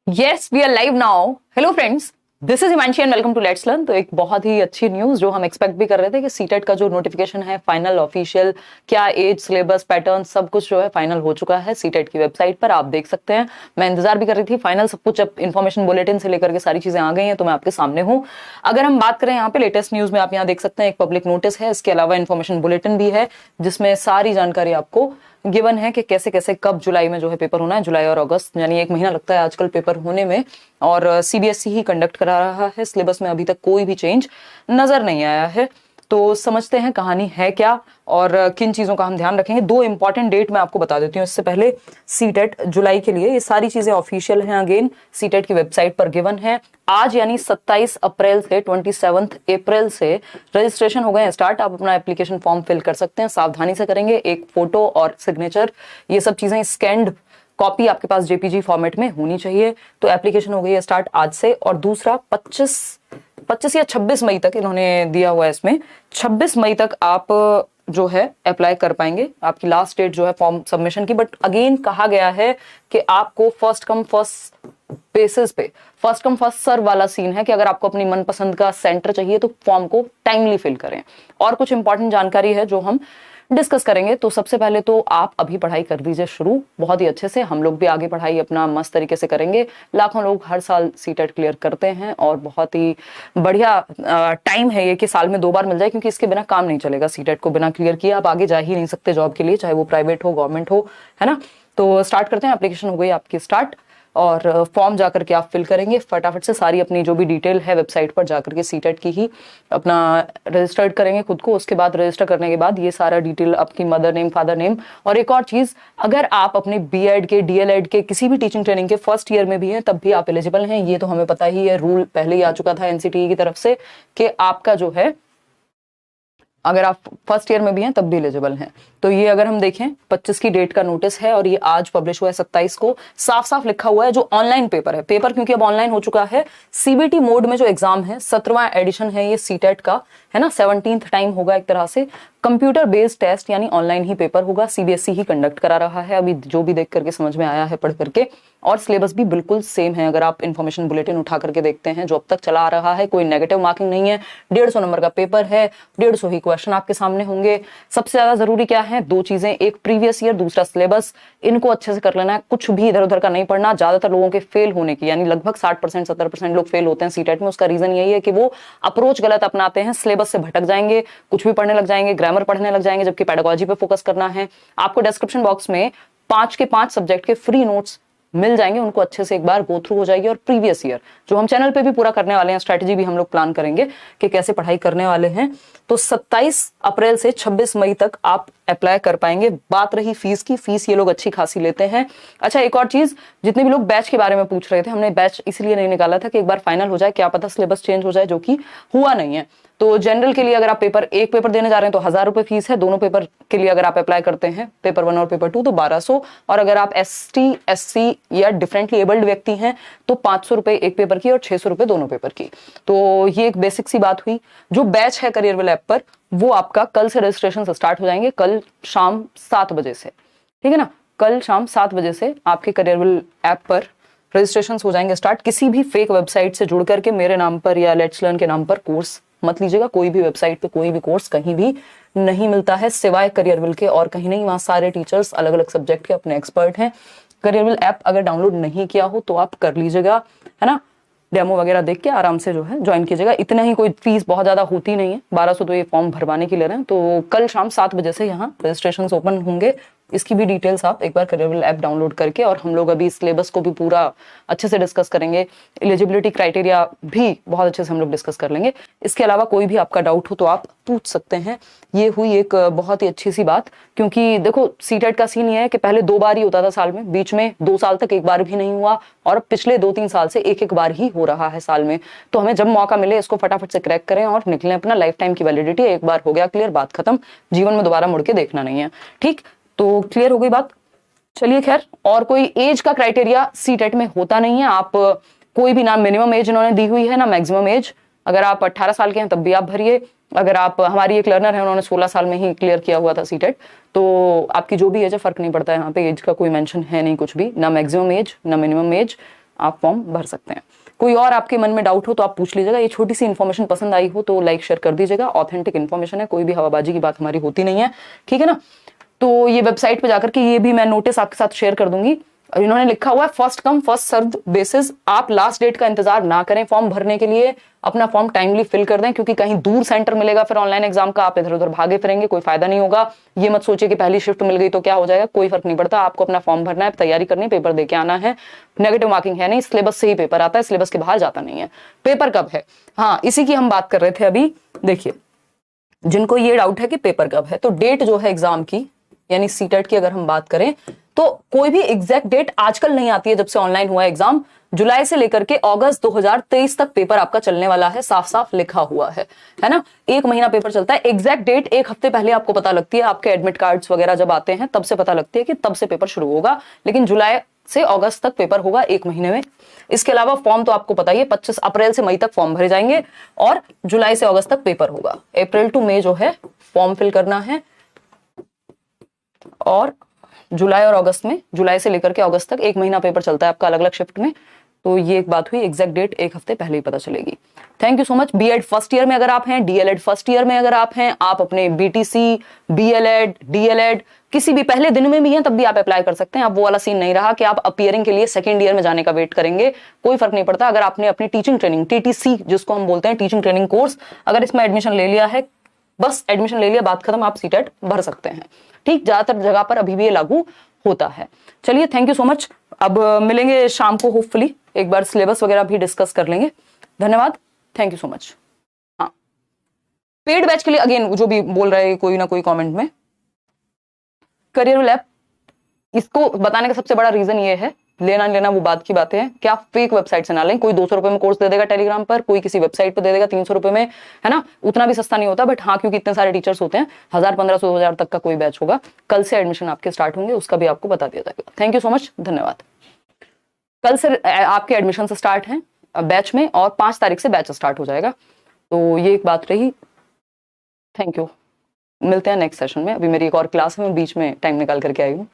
Yes, we are live now. Hello friends, this is Himanshi and welcome to let's learn. तो एक बहुत ही अच्छी news जो हम एक्सपेक्ट भी कर रहे थे कि सीटेट का जो नोटिफिकेशन है फाइनल ऑफिशियल क्या एज सिलेबस पैटर्न सब कुछ जो है फाइनल हो चुका है सीटेट की वेबसाइट पर, आप देख सकते हैं। मैं इंतजार भी कर रही थी फाइनल सब कुछ, अब इन्फॉर्मेशन बुलेटिन से लेकर के सारी चीजें आ गई हैं तो मैं आपके सामने हूँ। अगर हम बात करें यहाँ पे लेटेस्ट न्यूज में, आप यहाँ देख सकते हैं एक पब्लिक नोटिस है, इसके अलावा इन्फॉर्मेशन बुलेटिन भी है जिसमें सारी जानकारी आपको गिवन है कि कैसे कैसे कब जुलाई में जो है पेपर होना है। जुलाई और अगस्त यानी 1 महीना लगता है आजकल पेपर होने में, और सीबीएसई ही कंडक्ट करा रहा है। सिलेबस में अभी तक कोई भी चेंज नजर नहीं आया है। तो समझते हैं कहानी है क्या और किन चीजों का हम ध्यान रखेंगे। 2 इंपॉर्टेंट डेट मैं आपको बता देती हूँ इससे पहले। सीटेट जुलाई के लिए ये सारी चीजें ऑफिशियल हैं, अगेन सीटेट की वेबसाइट पर गिवन है। आज यानी 27 अप्रैल से 27 अप्रैल से रजिस्ट्रेशन हो गए स्टार्ट। आप अपना एप्लीकेशन फॉर्म फिल कर सकते हैं, सावधानी से करेंगे। एक फोटो और सिग्नेचर ये सब चीजें स्कैन्ड कॉपी आपके पास जेपीजी फॉर्मेट में होनी चाहिए। तो एप्लीकेशन हो गई है स्टार्ट आज से। और दूसरा 25 या 26 मई तक इन्होंने दिया हुआ है इसमें, 26 मई तक आप जो है अप्लाई कर पाएंगे। आपकी लास्ट डेट जो है फॉर्म सबमिशन की। बट अगेन कहा गया है कि आपको फर्स्ट कम फर्स्ट बेसिस पे, फर्स्ट कम फर्स्ट सर्व वाला सीन है कि अगर आपको अपनी मनपसंद का सेंटर चाहिए तो फॉर्म को टाइमली फिल करें। और कुछ इंपॉर्टेंट जानकारी है जो हम डिस्कस करेंगे। तो सबसे पहले तो आप अभी पढ़ाई कर दीजिए शुरू बहुत ही अच्छे से। हम लोग भी आगे पढ़ाई अपना मस्त तरीके से करेंगे। लाखों लोग हर साल सीटेट क्लियर करते हैं और बहुत ही बढ़िया टाइम है ये कि साल में 2 बार मिल जाए, क्योंकि इसके बिना काम नहीं चलेगा। सीटेट को बिना क्लियर किए आप आगे जा ही नहीं सकते जॉब के लिए, चाहे वो प्राइवेट हो गवर्नमेंट हो, है ना। तो स्टार्ट करते हैं। एप्लीकेशन हो गई आपकी स्टार्ट और फॉर्म जाकर के आप फिल करेंगे फटाफट से। सारी अपनी जो भी डिटेल है वेबसाइट पर जाकर के सीटेट की ही अपना रजिस्टर्ड करेंगे खुद को। उसके बाद रजिस्टर करने के बाद ये सारा डिटेल आपकी मदर नेम, फादर नेम। और एक और चीज, अगर आप अपने बीएड के, डीएलएड के, किसी भी टीचिंग ट्रेनिंग के फर्स्ट ईयर में भी हैं तब भी आप एलिजिबल हैं। ये तो हमें पता ही है, रूल पहले ही आ चुका था एनसीटीई की तरफ से कि आपका जो है अगर आप फर्स्ट ईयर में भी हैं तब भी एलिजिबल हैं। तो ये अगर हम देखें 25 की डेट का नोटिस है और ये आज पब्लिश हुआ है 27 को। साफ साफ लिखा हुआ है जो ऑनलाइन पेपर है, पेपर क्योंकि अब ऑनलाइन हो चुका है। सीबीटी मोड में जो एग्जाम है 17वां एडिशन है ये सीटेट का, है ना। 17th टाइम होगा एक तरह से। कंप्यूटर बेस्ड टेस्ट यानी ऑनलाइन ही पेपर होगा, सीबीएसई ही कंडक्ट करा रहा है अभी जो भी देख करके समझ में आया है पढ़ करके। और सिलेबस भी बिल्कुल सेम है। अगर आप इन्फॉर्मेशन बुलेटिन उठा करके देखते हैं जो अब तक चला आ रहा है, कोई नेगेटिव मार्किंग नहीं है। 150 नंबर का पेपर है, 150 ही क्वेश्चन आपके सामने होंगे। सबसे ज्यादा जरूरी क्या है, 2 चीजें, एक प्रीवियस ईयर, दूसरा सिलेबस। इनको अच्छे से कर लेना है, कुछ भी इधर उधर का नहीं पढ़ना। ज्यादातर लोगों के फेल होने की यानी लगभग 60% 70% लोग फेल होते हैं सीटेट में। उसका रीजन यही है कि वो अप्रोच गलत अपनाते हैं, सिलेबस से भटक जाएंगे, कुछ भी पढ़ने लग जाएंगे, ग्रामर पढ़ने लग जाएंगे, जबकि पेडागोजी पे फोकस करना है। आपको डिस्क्रिप्शन बॉक्स में 5 के 5 सब्जेक्ट के फ्री नोट्स मिल जाएंगे, उनको अच्छे से एक बार गो थ्रू हो जाएगी। और प्रीवियस ईयर जो हम चैनल पे भी पूरा करने वाले हैं, स्ट्रेटेजी भी हम लोग प्लान करेंगे कि कैसे पढ़ाई करने वाले हैं। तो 27 अप्रैल से 26 मई तक आप अप्लाई कर पाएंगे। बात रही फीस की, फीस ये लोग अच्छी खासी लेते हैं। अच्छा, एक और चीज, जितने भी लोग बैच के बारे में पूछ रहे थे, हमने बैच इसलिए नहीं निकाला था कि एक बार फाइनल हो जाए, क्या पता सिलेबस चेंज हो जाए, जो कि हुआ नहीं है। तो जनरल के लिए अगर आप एक पेपर देने जा रहे हैं तो 1000 रुपए फीस है। दोनों पेपर के लिए अगर आप अप्लाई करते हैं, पेपर 1 और पेपर 2, तो 1200। और अगर आप एसटी, एससी या डिफरेंटली एबल्ड व्यक्ति हैं तो 500 रुपए एक पेपर की और 600 रुपए दोनों पेपर की। तो ये एक बेसिक सी बात हुई। जो बैच है करियरविल ऐप पर, वो आपका कल से रजिस्ट्रेशन स्टार्ट हो जाएंगे, कल शाम 7 बजे से, ठीक है ना। कल शाम 7 बजे से आपके करियरविल ऐप पर रजिस्ट्रेशन हो जाएंगे स्टार्ट। किसी भी फेक वेबसाइट से जुड़ करके मेरे नाम पर या लेट्स लर्न के नाम पर कोर्स मत लीजिएगा। कोई भी वेबसाइट पे कोई भी कोर्स कहीं भी नहीं मिलता है सिवाय करियरविल के, और कहीं नहीं। वहां सारे टीचर्स अलग अलग सब्जेक्ट के अपने एक्सपर्ट हैं। करियरविल ऐप अगर डाउनलोड नहीं किया हो तो आप कर लीजिएगा, है ना। डेमो वगैरह देख के आराम से जो है ज्वाइन कीजिएगा। इतना ही, कोई फीस बहुत ज्यादा होती नहीं है। 1200 तो ये फॉर्म भरवाने के ले रहे हैं। तो कल शाम 7 बजे से यहाँ रजिस्ट्रेशन ओपन होंगे। इसकी भी डिटेल्स आप एक बार करियरविल ऐप डाउनलोड करके, और हम लोग अभी सिलेबस को भी पूरा अच्छे से डिस्कस करेंगे। एलिजिबिलिटी क्राइटेरिया भी बहुत अच्छे से हम लोग डिस्कस कर लेंगे। इसके अलावा कोई भी आपका डाउट हो तो आप पूछ सकते हैं। ये हुई एक बहुत ही अच्छी सी बात, क्योंकि देखो सीटेट का सीन ये है कि पहले 2 बार ही होता था साल में, बीच में 2 साल तक एक बार भी नहीं हुआ, और पिछले 2-3 साल से एक बार ही हो रहा है साल में। तो हमें जब मौका मिले इसको फटाफट से क्रैक करें और निकलें। अपना लाइफ टाइम की वैलिडिटी, एक बार हो गया क्लियर, बात खत्म। जीवन में दोबारा मुड़ के देखना नहीं है, ठीक। तो क्लियर हो गई बात। चलिए खैर, और कोई एज का क्राइटेरिया सीटेट में होता नहीं है। आप कोई भी, ना मिनिमम एज इन्होंने दी हुई है ना मैक्सिमम एज। अगर आप 18 साल के हैं तब भी आप भरिए। अगर आप, हमारी एक लर्नर है, उन्होंने 16 साल में ही क्लियर किया हुआ था सीटेट, तो आपकी जो भी एज है फर्क नहीं पड़ता है। यहाँ पे एज का कोई मेंशन है नहीं कुछ भी, ना मैक्सिमम एज ना मिनिमम एज। आप फॉर्म भर सकते हैं। कोई और आपके मन में डाउट हो तो आप पूछ लीजिएगा। ये छोटी सी इन्फॉर्मेशन पसंद आई हो तो लाइक शेयर कर दीजिएगा। ऑथेंटिक इन्फॉर्मेशन है, कोई भी हवाबाजी की बात हमारी होती नहीं है, ठीक है ना। तो ये वेबसाइट पे जाकर के ये भी मैं नोटिस आपके साथ शेयर कर दूंगी। इन्होंने लिखा हुआ है first come first serve basis. आप लास्ट डेट का इंतजार ना करें फॉर्म भरने के लिए, अपना फॉर्म टाइमली फिल कर दें, क्योंकि कहीं दूर सेंटर मिलेगा फिर ऑनलाइन एग्जाम का, आप इधर उधर भागे फिरेंगे, कोई फायदा नहीं होगा। ये मत सोचिए कि पहली शिफ्ट मिल गई तो क्या हो जाएगा, कोई फर्क नहीं पड़ता। आपको अपना फॉर्म भरना है, तैयारी करनी है, पेपर देके आना है। नेगेटिव मार्किंग है नहीं, सिलेबस से ही पेपर आता है, सिलेबस के बाहर जाता नहीं है। पेपर कब है, हाँ इसी की हम बात कर रहे थे अभी। देखिए जिनको ये डाउट है कि पेपर कब है, तो डेट जो है एग्जाम की यानी सीटेट की अगर हम बात करें तो कोई भी एग्जैक्ट डेट आजकल नहीं आती है। जब से ऑनलाइन हुआ है एग्जाम, जुलाई से लेकर के अगस्त 2023 तक पेपर आपका चलने वाला है, साफ साफ लिखा हुआ है ना। 1 महीना पेपर चलता है। एग्जैक्ट डेट 1 हफ्ते पहले आपको पता लगती है, आपके एडमिट कार्ड्स वगैरह जब आते हैं तब से पता लगती है कि तब से पेपर शुरू होगा। लेकिन जुलाई से अगस्त तक पेपर होगा, 1 महीने में। इसके अलावा फॉर्म तो आपको पता ही है, 25 अप्रैल से मई तक फॉर्म भरे जाएंगे और जुलाई से अगस्त तक पेपर होगा। अप्रैल टू मई जो है फॉर्म फिल करना है, और जुलाई और अगस्त में, जुलाई से लेकर के अगस्त तक 1 महीना पेपर चलता है आपका अलग अलग शिफ्ट में। तो ये एक बात हुई, एग्जैक्ट डेट 1 हफ्ते पहले ही पता चलेगी। Thank you so much. BEd first year में अगर आप हैं, डीएलएड फर्स्ट ईयर में अगर आप हैं, आप अपने बीटीसी, बीएलएड, डीएलएड किसी भी पहले दिन में भी हैं तब भी आप अप्लाई कर सकते हैं। अब वो वाला सीन नहीं रहा कि आप अपीयरिंग के लिए सेकंड ईयर में जाने का वेट करेंगे, कोई फर्क नहीं पड़ता। अगर आपने अपनी टीचिंग ट्रेनिंग, टीटीसी जिसको हम बोलते हैं, टीचिंग ट्रेनिंग कोर्स, अगर इसमें एडमिशन ले लिया है, बस एडमिशन ले लिया, बात खत्म, आप सीटेट भर सकते हैं। ठीक, ज्यादातर जगह पर अभी भी ये लागू होता है। चलिए थैंक यू सो मच। अब मिलेंगे शाम को, होपफुली एक बार सिलेबस वगैरह भी डिस्कस कर लेंगे। धन्यवाद, थैंक यू सो मच। हाँ, पेड बैच के लिए अगेन जो भी बोल रहे हैं कोई ना कोई कमेंट में, करियर लैब, इसको बताने का सबसे बड़ा रीजन ये है, लेना लेना वो बात की बातें हैं, क्या फेक वेबसाइट से ना लें। कोई 200 रुपए में कोर्स दे देगा टेलीग्राम पर, कोई किसी वेबसाइट पर दे देगा 300 रुपए में, है ना, उतना भी सस्ता नहीं होता। बट हाँ, क्योंकि इतने सारे टीचर्स होते हैं, 1000, 1500, 2000 तक का कोई बैच होगा। कल से एडमिशन आपके स्टार्ट होंगे, उसका भी आपको बता दिया जाएगा। थैंक यू सो मच, धन्यवाद। कल से आपके एडमिशन स्टार्ट हैं बैच में, और 5 तारीख से बैच स्टार्ट हो जाएगा। तो ये एक बात रही। थैंक यू, मिलते हैं नेक्स्ट सेशन में। अभी मेरी एक और क्लास है, मैं बीच में टाइम निकाल करके आई हूँ।